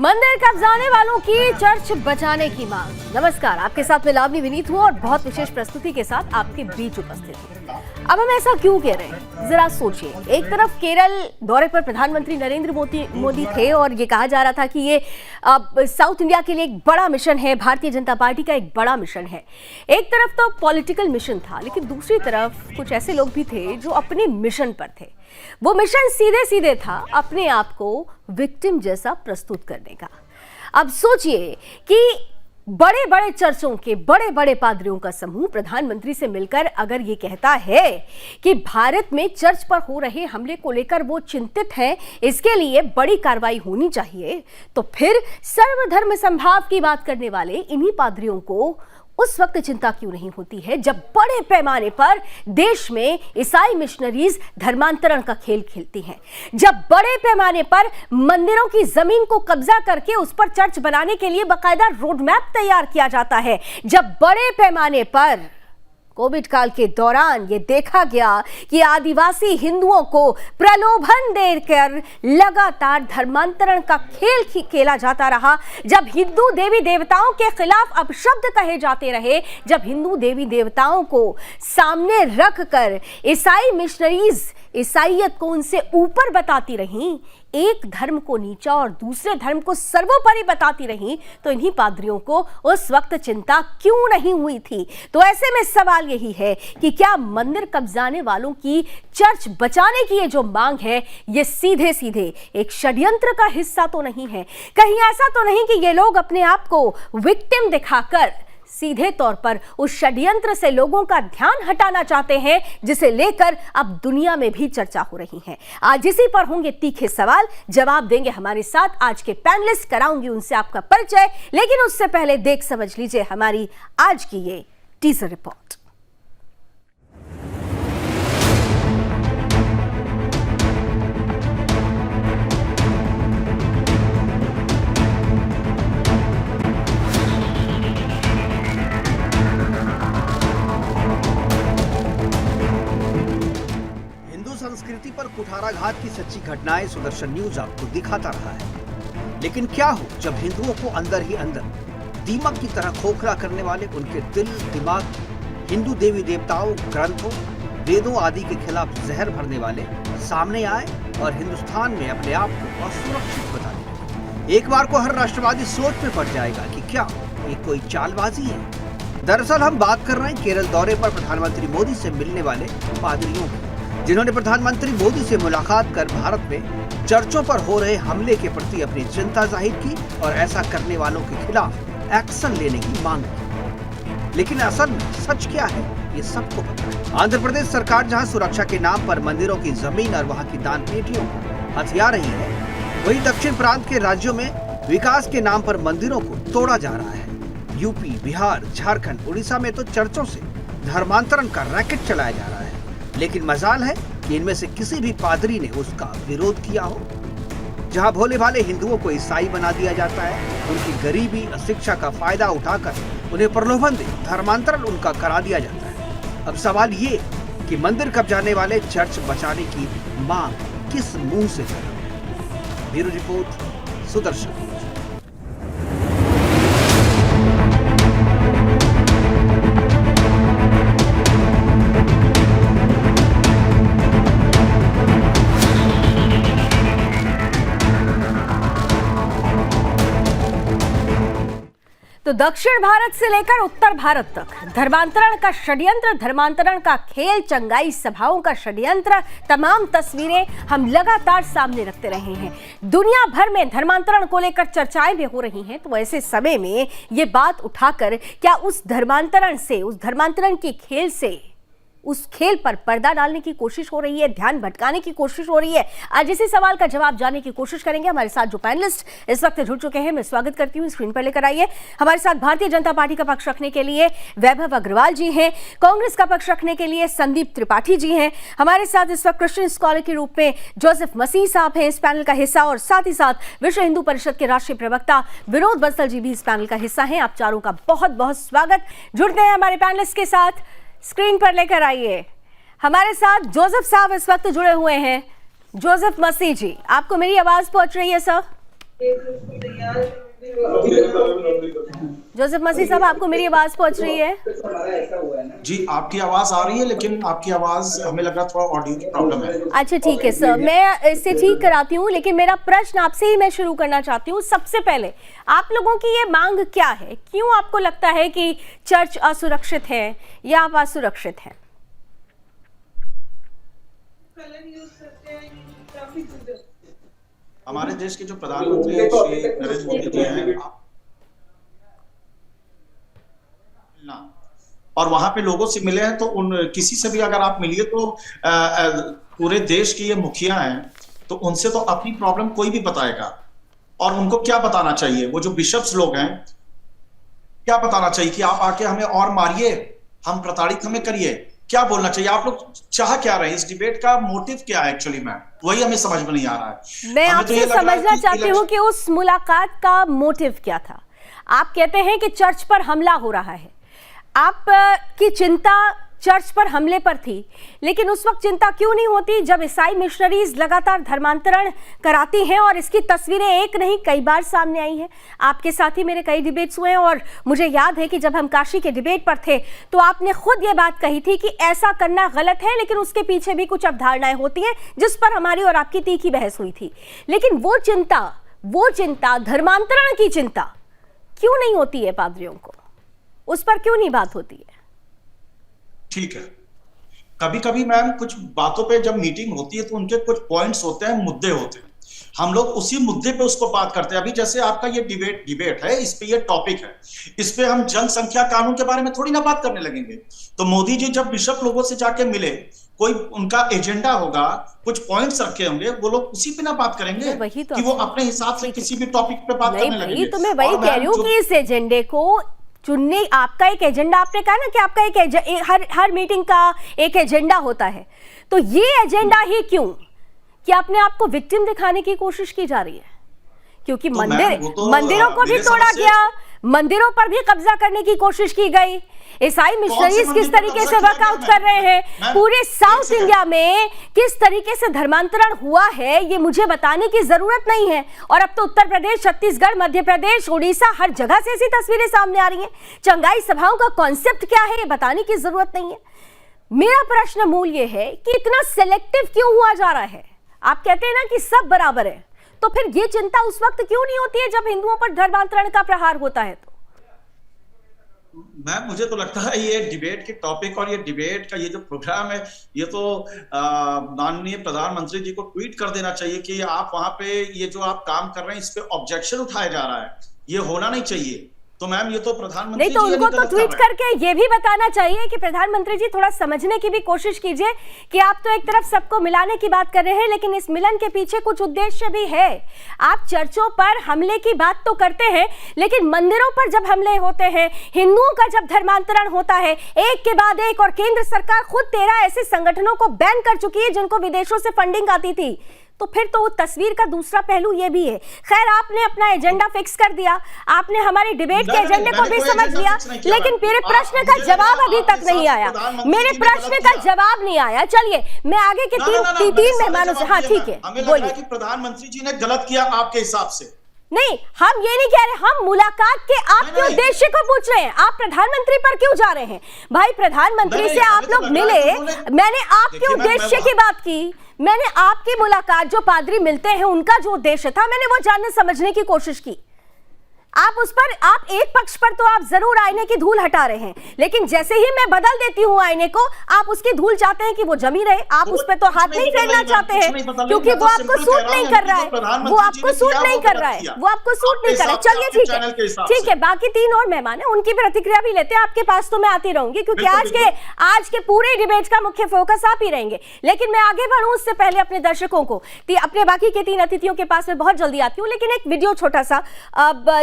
मंदिर कब्जाने वालों की चर्च बचाने की मांग। नमस्कार, आपके साथ मैं लावनी विनीत हूँ और बहुत विशेष प्रस्तुति के साथ आपके बीच उपस्थित हूँ। अब हम ऐसा क्यों कह रहे हैं, जरा सोचिए। एक तरफ केरल दौरे पर प्रधानमंत्री नरेंद्र मोदी थे और ये कहा जा रहा था कि ये साउथ इंडिया के लिए एक बड़ा मिशन है, भारतीय जनता पार्टी का एक बड़ा मिशन है। एक तरफ तो पॉलिटिकल मिशन था, लेकिन दूसरी तरफ कुछ ऐसे लोग भी थे जो अपने मिशन पर थे। वो मिशन सीधे सीधे था अपने आप को विक्टिम जैसा प्रस्तुत करने का। अब सोचिए कि बड़े बड़े चर्चों के बड़े बड़े पादरियों का समूह प्रधानमंत्री से मिलकर अगर ये कहता है कि भारत में चर्च पर हो रहे हमले को लेकर वो चिंतित है, इसके लिए बड़ी कार्रवाई होनी चाहिए, तो फिर सर्वधर्म समभाव की बात करने वाले इन्हीं पादरियों को उस वक्त चिंता क्यों नहीं होती है जब बड़े पैमाने पर देश में ईसाई मिशनरीज धर्मांतरण का खेल खेलती हैं, जब बड़े पैमाने पर मंदिरों की जमीन को कब्जा करके उस पर चर्च बनाने के लिए बाकायदा रोड मैप तैयार किया जाता है, जब बड़े पैमाने पर कोविड काल के दौरान ये देखा गया कि आदिवासी हिंदुओं को प्रलोभन देकर लगातार धर्मांतरण का खेल खेला जाता रहा, जब हिंदू देवी देवताओं के खिलाफ अपशब्द कहे जाते रहे, जब हिंदू देवी देवताओं को सामने रखकर ईसाई मिशनरीज ईसाईयत को उनसे ऊपर बताती रहीं, एक धर्म को नीचा और दूसरे धर्म को सर्वोपरि बताती रहीं, तो इन्हीं पादरियों को उस वक्त चिंता क्यों नहीं हुई थी। तो ऐसे में सवाल यही है कि क्या मंदिर कब्जाने वालों की चर्च बचाने की ये जो मांग है, ये सीधे सीधे एक षड्यंत्र का हिस्सा तो नहीं है? कहीं ऐसा तो नहीं कि ये लोग अपने आप को विक्टिम दिखाकर सीधे तौर पर उस षड्यंत्र से लोगों का ध्यान हटाना चाहते हैं, जिसे लेकर अब दुनिया में भी चर्चा हो रही है? आज इसी पर होंगे तीखे सवाल, जवाब देंगे हमारे साथ आज के पैनलिस्ट। कराऊंगी उनसे आपका परिचय, लेकिन उससे पहले देख समझ लीजिए हमारी आज की ये टीजर रिपोर्ट। संस्कृति पर कुठाराघात की सच्ची घटनाएं सुदर्शन न्यूज आपको दिखाता रहा है, लेकिन क्या हो जब हिंदुओं को अंदर ही अंदर दीमक की तरह खोखला करने वाले, उनके दिल दिमाग हिंदू देवी देवताओं, ग्रंथों, वेदों आदि के खिलाफ जहर भरने वाले सामने आए और हिंदुस्तान में अपने आप को असुरक्षित बता दिया। एक बार को हर राष्ट्रवादी सोच में पड़ जाएगा कि क्या ये कोई चालबाजी है। दरअसल हम बात कर रहे हैं केरल दौरे पर प्रधानमंत्री मोदी से मिलने वाले पादरियों की, जिन्होंने प्रधानमंत्री मोदी से मुलाकात कर भारत में चर्चों पर हो रहे हमले के प्रति अपनी चिंता जाहिर की और ऐसा करने वालों के खिलाफ एक्शन लेने की मांग की। लेकिन असल में सच क्या है, ये सबको पता है। आंध्र प्रदेश सरकार जहां सुरक्षा के नाम पर मंदिरों की जमीन और वहां की दान पेटियों को हथिया रही है, वहीं दक्षिण प्रांत के राज्यों में विकास के नाम पर मंदिरों को तोड़ा जा रहा है। यूपी, बिहार, झारखंड, उड़ीसा में तो चर्चों से धर्मांतरण का रैकेट चलाया जा रहा है। लेकिन मजाल है कि इनमें से किसी भी पादरी ने उसका विरोध किया हो। जहां भोले भाले हिंदुओं को ईसाई बना दिया जाता है, उनकी गरीबी और शिक्षा का फायदा उठाकर उन्हें प्रलोभन दे धर्मांतरण उनका करा दिया जाता है। अब सवाल ये कि मंदिर कब्जाने वाले चर्च बचाने की मांग किस मुंह से कर रहे हैं। Bureau report, Sudarshan. तो दक्षिण भारत से लेकर उत्तर भारत तक धर्मांतरण का षड्यंत्र, धर्मांतरण का खेल, चंगाई सभाओं का षड्यंत्र, तमाम तस्वीरें हम लगातार सामने रखते रहे हैं। दुनिया भर में धर्मांतरण को लेकर चर्चाएं भी हो रही हैं, तो ऐसे समय में ये बात उठाकर क्या उस धर्मांतरण से, उस धर्मांतरण के खेल से, उस खेल पर पर्दा डालने की कोशिश हो रही है, ध्यान भटकाने की कोशिश हो रही है? आज इसी सवाल का जवाब जानने की कोशिश करेंगे। हमारे साथ जो पैनलिस्ट इस वक्त जुड़ चुके हैं, मैं स्वागत करती हूँ, स्क्रीन पर लेकर आइए। हमारे साथ भारतीय जनता पार्टी का पक्ष रखने के लिए वैभव अग्रवाल जी हैं, कांग्रेस का पक्ष रखने के लिए संदीप त्रिपाठी जी हैं, हमारे साथ इस वक्त क्रिश्चियन स्कॉलर के रूप में जोसेफ मसीह साहब हैं इस पैनल का हिस्सा, और साथ ही साथ विश्व हिंदू परिषद के राष्ट्रीय प्रवक्ता विनोद बंसल जी भी इस पैनल का हिस्सा हैं। आप चारों का बहुत बहुत स्वागत। जुड़ते हैं हमारे पैनलिस्ट के साथ, स्क्रीन पर लेकर आइए। हमारे साथ जोसेफ साहब इस वक्त जुड़े हुए हैं। जोसेफ मसीह जी, आपको मेरी आवाज पहुंच रही है सर? जोसेफ मसीह साहब, आपको मेरी आवाज पहुंच रही है? जी, आपकी आवाज आ रही है, लेकिन आपकी आवाज हमें लग रहा थोड़ा ऑडियो की प्रॉब्लम है। अच्छा ठीक है सर, मैं इसे ठीक कराती हूँ, लेकिन मेरा प्रश्न आपसे ही मैं शुरू करना चाहती हूँ। सबसे पहले आप लोगों की ये मांग क्या है? क्यों आपको लगता है कि चर्च असुरक्षित है या आप असुरक्षित हैं? हमारे देश के जो प्रधानमंत्री श्री नरेंद्र मोदी जी हैं, और वहां पे लोगों से मिले हैं, तो उन किसी से भी अगर आप मिलिए तो पूरे देश के ये मुखिया हैं, तो उनसे तो अपनी प्रॉब्लम कोई भी बताएगा। और उनको क्या बताना चाहिए? वो जो बिशप्स लोग हैं, क्या बताना चाहिए कि आप आके हमें और मारिए, हम प्रताड़ित हमें करिए? क्या बोलना चाहिए? आप लोग चाह क्या रहे हैं? इस डिबेट का मोटिव क्या है एक्चुअली मैम? वही हमें समझ में नहीं आ रहा है। मैं हमें तो ये आपसे लग रहा है समझना कि चाहती हूँ कि उस मुलाकात का मोटिव क्या था। आप कहते हैं कि चर्च पर हमला हो रहा है, आप की चिंता चर्च पर हमले पर थी, लेकिन उस वक्त चिंता क्यों नहीं होती जब ईसाई मिशनरीज लगातार धर्मांतरण कराती हैं? और इसकी तस्वीरें एक नहीं कई बार सामने आई हैं। आपके साथ ही मेरे कई डिबेट्स हुए हैं, और मुझे याद है कि जब हम काशी के डिबेट पर थे तो आपने खुद ये बात कही थी कि ऐसा करना गलत है, लेकिन उसके पीछे भी कुछ अवधारणाएं होती हैं जिस पर हमारी और आपकी तीखी बहस हुई थी। लेकिन वो चिंता धर्मांतरण की चिंता क्यों नहीं होती है पादरियों को? उस पर क्यों नहीं बात होती है? ठीक है, कभी कभी मैम कुछ बातों पे जब मीटिंग होती है तो उनके कुछ पॉइंट्स होते हैं, मुद्दे होते हैं, हम लोग उसी मुद्दे पे उसको बात करते हैं। अभी जैसे आपका ये डिबेट है, इस पे ये टॉपिक है, इस पे हम जनसंख्या कानून के बारे में थोड़ी ना बात करने लगेंगे। तो मोदी जी जब बिशप लोगों से जाके मिले, कोई उनका एजेंडा होगा, कुछ पॉइंट्स रखे होंगे, वो लोग उसी पे ना बात करेंगे वही तो कि वो अपने हिसाब से किसी भी टॉपिक पे बात नहीं करने भाई, लगेंगे। तो मैं वही कह रही हूँ कि इस एजेंडे को चुनने, आपका एक एजेंडा, आपने कहा ना कि आपका हर मीटिंग का एक एजेंडा होता है, तो ये एजेंडा ही क्यों कि अपने आप को विक्टिम दिखाने की कोशिश की जा रही है? क्योंकि तो मंदिरों को भी तोड़ा गया, मंदिरों पर भी कब्जा करने की कोशिश की गई। ईसाई मिशनरीज किस तरीके से वर्कआउट कर रहे हैं, पूरे साउथ इंडिया में किस तरीके से धर्मांतरण हुआ है, ये मुझे बताने की जरूरत नहीं है। और अब तो उत्तर प्रदेश, छत्तीसगढ़, मध्य प्रदेश, उड़ीसा, हर जगह से ऐसी तस्वीरें सामने आ रही हैं। चंगाई सभाओं का कॉन्सेप्ट क्या है ये बताने की जरूरत नहीं है। मेरा प्रश्न मूल ये है कि इतना सेलेक्टिव क्यों हुआ जा रहा है? आप कहते हैं ना कि सब बराबर है, तो फिर ये चिंता उस वक्त क्यों नहीं होती है जब हिंदुओं पर धर्मांतरण का प्रहार होता है? तो मैम, मुझे तो लगता है ये डिबेट के टॉपिक और ये डिबेट का ये जो प्रोग्राम है, ये तो माननीय प्रधानमंत्री जी को ट्वीट कर देना चाहिए कि आप वहां पे ये जो आप काम कर रहे हैं, इस पे ऑब्जेक्शन उठाया जा रहा है, ये होना नहीं चाहिए। तो मैम, ये तो प्रधानमंत्री नहीं, तो जी उनको तो ट्वीट करके ये भी बताना चाहिए कि प्रधानमंत्री जी थोड़ा समझने की भी कोशिश कीजिए कि आप तो एक तरफ सबको मिलाने की बात कर रहे हैं, लेकिन इस मिलन के पीछे कुछ उद्देश्य भी है। आप चर्चों पर हमले की बात तो करते हैं, लेकिन मंदिरों पर जब हमले होते हैं, हिंदुओं का जब धर्मांतरण होता है एक के बाद एक, और केंद्र सरकार खुद 13 ऐसे संगठनों को बैन कर चुकी है जिनको विदेशों से फंडिंग आती थी, तो फिर तो तस्वीर का दूसरा पहलू ये भी है। खैर, आपने अपना एजेंडा फिक्स कर दिया, आपने हमारे डिबेट के एजेंडे को भी समझ लिया, लेकिन मेरे प्रश्न का जवाब अभी तक नहीं आया। मेरे प्रश्न का जवाब नहीं आया। चलिए, मैं आगे के तीन मेहमानों से, हाँ ठीक है, बोलिए। प्रधानमंत्री जी ने गलत किया आपके हिसाब से? नहीं, हम ये नहीं कह रहे, हम मुलाकात के आपके उद्देश्य को पूछ रहे हैं। आप प्रधानमंत्री पर क्यों जा रहे हैं? भाई, प्रधानमंत्री से आप लोग मिले, मैंने आपके उद्देश्य की बात की, मैंने आपकी मुलाकात, जो पादरी मिलते हैं उनका जो उद्देश्य था, मैंने वो जानने समझने की कोशिश की। आप उस पर, आप एक पक्ष पर तो आप जरूर आईने की धूल हटा रहे हैं, लेकिन जैसे ही मैं बदल देती हूं आईने को, आप उसकी धूल चाहते हैं कि वो जमी रहे। आप उस पर तो हाथ नहीं फेरना चाहते हैं, क्योंकि वो आपको सूट नहीं कर रहा है, वो आपको सूट नहीं कर रहा है, वो आपको सूट नहीं कर रहा है। चलिए ठीक है, बाकी 3 और मेहमान है, उनकी प्रतिक्रिया भी लेते हैं। आपके पास तो मैं आती रहूंगी, क्योंकि आज के पूरे डिबेट का मुख्य फोकस आप ही रहेंगे। लेकिन मैं आगे बढ़ूं उससे पहले अपने दर्शकों को, अपने बाकी के 3 अतिथियों के पास मैं बहुत जल्दी आती हूँ, लेकिन एक वीडियो छोटा सा,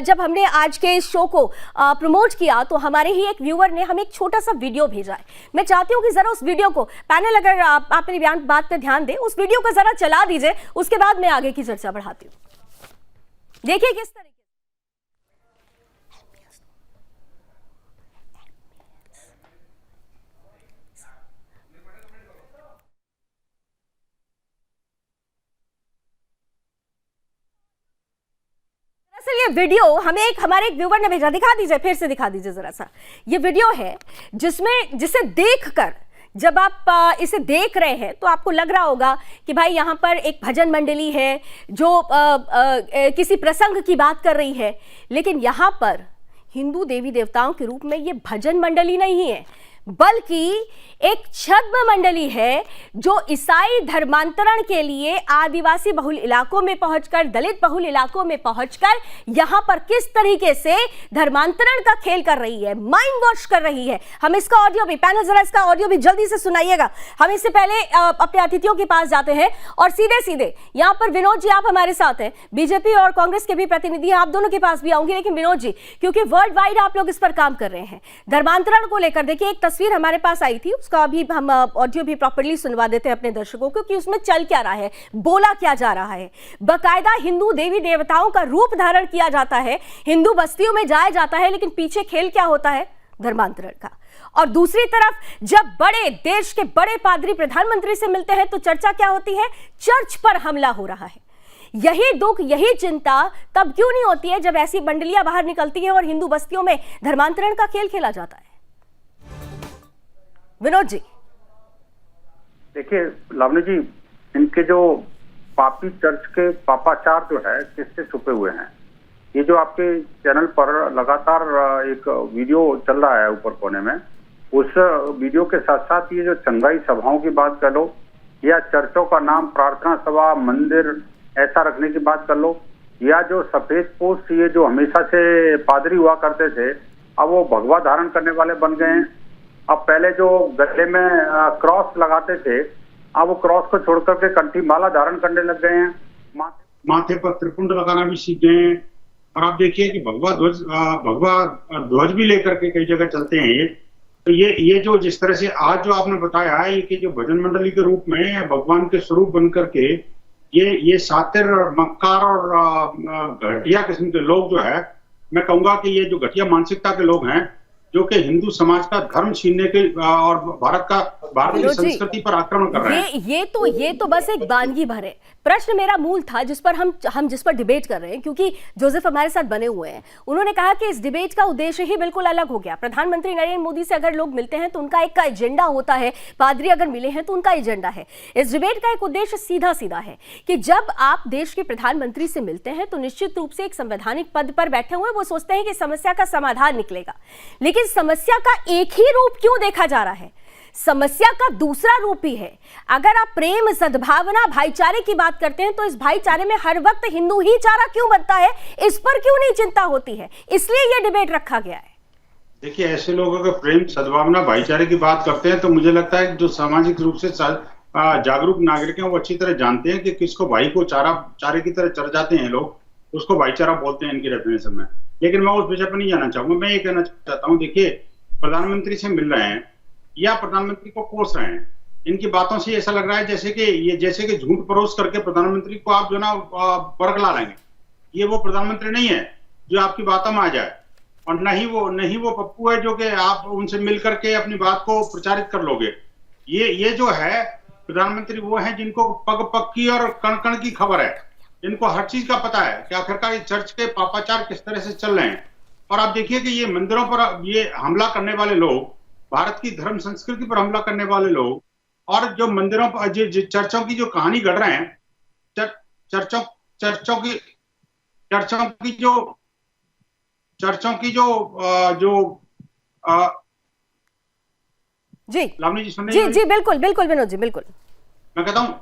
जब हमने आज के इस शो को प्रमोट किया तो हमारे ही एक व्यूअर ने हमें एक छोटा सा वीडियो भेजा है। मैं चाहती हूं कि जरा उस वीडियो को, पैनल अगर आप मेरी बात पे ध्यान दें, उस वीडियो को जरा चला दीजिए, उसके बाद मैं आगे की चर्चा बढ़ाती हूं। देखिए किस तरीके असल ये वीडियो हमारे एक व्यूवर ने भेजा, दिखा दीजिए, फिर से दिखा दीजिए जरा सा। ये वीडियो है जिसे देखकर जब आप इसे देख रहे हैं तो आपको लग रहा होगा कि भाई यहाँ पर एक भजन मंडली है जो किसी प्रसंग की बात कर रही है, लेकिन यहाँ पर हिंदू देवी देवताओं के रूप में ये भजन मंडली नहीं है, बल्कि एक छद्म मंडली है जो ईसाई धर्मांतरण के लिए आदिवासी बहुल इलाकों में पहुंचकर, दलित बहुल इलाकों में पहुंचकर यहां पर किस तरीके से धर्मांतरण का खेल कर रही है, माइंड वॉश कर रही है। हम इसका ऑडियो भी, पैनल जरा इसका ऑडियो भी जल्दी से सुनाइएगा। हम इससे पहले अपने अतिथियों के पास जाते हैं और सीधे सीधे यहां पर विनोद जी आप हमारे साथ हैं, बीजेपी और कांग्रेस के भी प्रतिनिधि हैं, आप दोनों के पास भी आऊंगी। लेकिन विनोद जी, क्योंकि वर्ल्ड वाइड आप लोग इस पर काम कर रहे हैं, धर्मांतरण को लेकर देखिए एक तस्वीर हमारे पास आई थी, उसका अभी हम ऑडियो भी प्रॉपर्ली सुनवा देते हैं अपने दर्शकों को कि उसमें चल क्या रहा है, बोला क्या जा रहा है। बकायदा हिंदू देवी देवताओं का रूप धारण किया जाता है, हिंदू बस्तियों में जाया जाता है, लेकिन पीछे खेल क्या होता है, धर्मांतरण का। और दूसरी तरफ जब बड़े देश के बड़े पादरी प्रधानमंत्री से मिलते हैं तो चर्चा क्या होती है, चर्च पर हमला हो रहा है। यही दुख, यही चिंता तब क्यों नहीं होती है जब ऐसी मंडलियां बाहर निकलती हैं और हिंदू बस्तियों में धर्मांतरण का खेल खेला जाता है। विनोद जी देखिए लावनी जी, इनके जो पापी चर्च के पापाचार जो है किससे छुपे हुए हैं, ये जो आपके चैनल पर लगातार एक वीडियो चल रहा है ऊपर कोने में, उस वीडियो के साथ साथ ये जो चंगाई सभाओं की बात कर लो या चर्चों का नाम प्रार्थना सभा, मंदिर ऐसा रखने की बात कर लो, या जो सफेद पोस्ट ये जो हमेशा से पादरी हुआ करते थे अब वो भगवा धारण करने वाले बन गए हैं। अब पहले जो गले में क्रॉस लगाते थे अब वो क्रॉस को छोड़ करके कंठी माला धारण करने लग गए हैं, माथे पर त्रिपुंड लगाना भी सीख गए हैं। और आप देखिए कि भगवा ध्वज भी लेकर के कई जगह चलते हैं ये। तो ये जो जिस तरह से आज जो आपने बताया है कि जो भजन मंडली के रूप में भगवान के स्वरूप बन करके ये सातिर और मक्कार और घटिया किस्म के लोग जो है, मैं कहूंगा कि ये जो घटिया मानसिकता के लोग हैं जो कि हिंदू समाज का धर्म छीनने के और भारतीय संस्कृति पर आक्रमण कर रहे हैं। ये तो बस एक वानगी भर है। प्रश्न मेरा मूल था जिस पर हम जिस पर डिबेट कर रहे हैं, क्योंकि जोसेफ हमारे साथ बने हुए हैं, उन्होंने कहा कि इस डिबेट का उद्देश्य ही बिल्कुल अलग हो गया। प्रधानमंत्री नरेंद्र मोदी से अगर लोग मिलते हैं तो उनका एक का एजेंडा होता है, पादरी अगर मिले हैं तो उनका एजेंडा है। इस डिबेट का एक उद्देश्य सीधा सीधा है कि जब आप देश के प्रधानमंत्री से मिलते हैं तो निश्चित रूप से एक संवैधानिक पद पर बैठे हुए वो सोचते हैं कि समस्या का समाधान निकलेगा, लेकिन समस्या का एक ही रूप क्यों देखा जा रहा है? समस्या का दूसरा रूप ही है। अगर आप प्रेम, सद्भावना, भाईचारे की बात करते हैं तो इस भाईचारे में हर वक्त हिंदू ही चारा क्यों बनता है, इस पर क्यों नहीं चिंता होती है? इसलिए यह डिबेट रखा गया है। देखिए, ऐसे लोग अगर प्रेम, सद्भावना, भाईचारे की बात करते हैं तो मुझे लगता है कि जो सामाजिक रूप से जागरूक नागरिक हैं वो अच्छी तरह जानते हैं कि किसको भाई को चारे की तरह चढ़ जाते हैं लोग, उसको भाईचारा बोलते हैं इनकी डेफिनेशन में। लेकिन मैं उस विषय पर नहीं जाना चाहूंगा। मैं ये कहना चाहता हूँ, देखिए, प्रधानमंत्री से मिल रहे हैं या प्रधानमंत्री को कोस रहे हैं, इनकी बातों से ऐसा लग रहा है जैसे कि झूठ परोस करके प्रधानमंत्री को आप जो ना बरगला लेंगे। ये वो प्रधानमंत्री नहीं है जो आपकी बातों में आ जाए, और नहीं वो पप्पू है जो कि आप उनसे मिल करके अपनी बात को प्रचारित कर लोगे। ये जो है प्रधानमंत्री वो है जिनको पग पग की और कण कण की खबर है, इनको हर चीज का पता है कि आखिरकार ये चर्च के पापाचार किस तरह से चल रहे हैं। और आप देखिए कि ये मंदिरों पर ये हमला करने वाले लोग, भारत की धर्म संस्कृति पर हमला करने वाले लोग, और जो मंदिरों पर चर्चों की जो कहानी गढ़ रहे हैं, चर्चों की जो जी लावनी जी सुनिए। जी बिल्कुल विनोद जी, बिल्कुल। मैं कहता हूं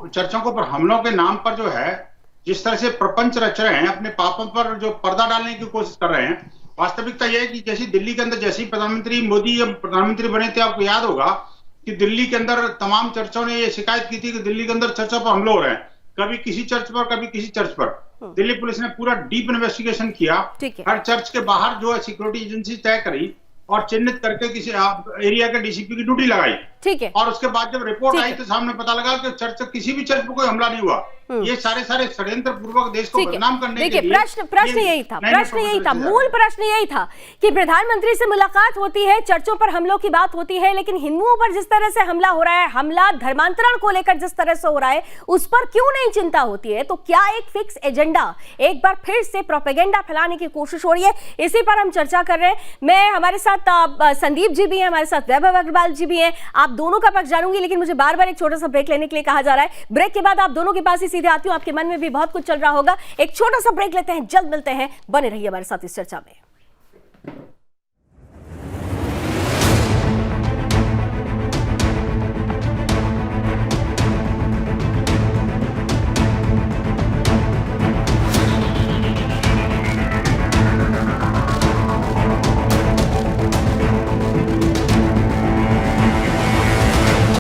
चर्चों को पर हमलों के नाम पर जो है जिस तरह से प्रपंच रच रहे हैं, अपने पापों पर जो पर्दा डालने की कोशिश कर रहे हैं। वास्तविकता यह है कि जैसे दिल्ली के अंदर जैसे ही प्रधानमंत्री मोदी प्रधानमंत्री बने थे, आपको याद होगा कि दिल्ली के अंदर तमाम चर्चों ने ये शिकायत की थी कि दिल्ली के अंदर चर्चों पर हमले हो रहे हैं, कभी किसी चर्च पर, कभी किसी चर्च पर। दिल्ली पुलिस ने पूरा डीप इन्वेस्टिगेशन किया, हर चर्च के बाहर जो है सिक्योरिटी एजेंसी तय करी और चिन्हित करके किसी एरिया के डीसीपी की ड्यूटी लगाई ठीक है। और उसके बाद जब रिपोर्ट ठीक आई है। तो सामने पता लगा कि किसी भी चर्च पर कोई हमला नहीं हुआ। ये सारे षड्यंत्र पूर्वक देश को ठीक है। बदनाम करने के देखिए, लिए प्रश्न यही था, मूल प्रश्न यही था कि प्रधानमंत्री से मुलाकात होती है, चर्चों पर हमलों की बात होती है, लेकिन हिंदुओं पर जिस तरह से हमला हो रहा है, हमला धर्मांतरण को लेकर जिस तरह से हो रहा है, उस पर क्यों नहीं चिंता होती है? तो क्या एक फिक्स एजेंडा, एक बार फिर से प्रोपेगेंडा फैलाने की कोशिश हो रही है? इसी पर हम चर्चा कर रहे हैं। मैं, हमारे साथ संदीप जी भी हैं, हमारे साथ वैभव अग्रवाल जी भी हैं। आप दोनों का पक्ष जानूंगी, लेकिन मुझे बार बार एक छोटा सा ब्रेक लेने के लिए कहा जा रहा है। ब्रेक के बाद आप दोनों के पास ही सीधे आती हूँ, आपके मन में भी बहुत कुछ चल रहा होगा। एक छोटा सा ब्रेक लेते हैं, जल्द मिलते हैं, बने रहिए हमारे साथ इस चर्चा में।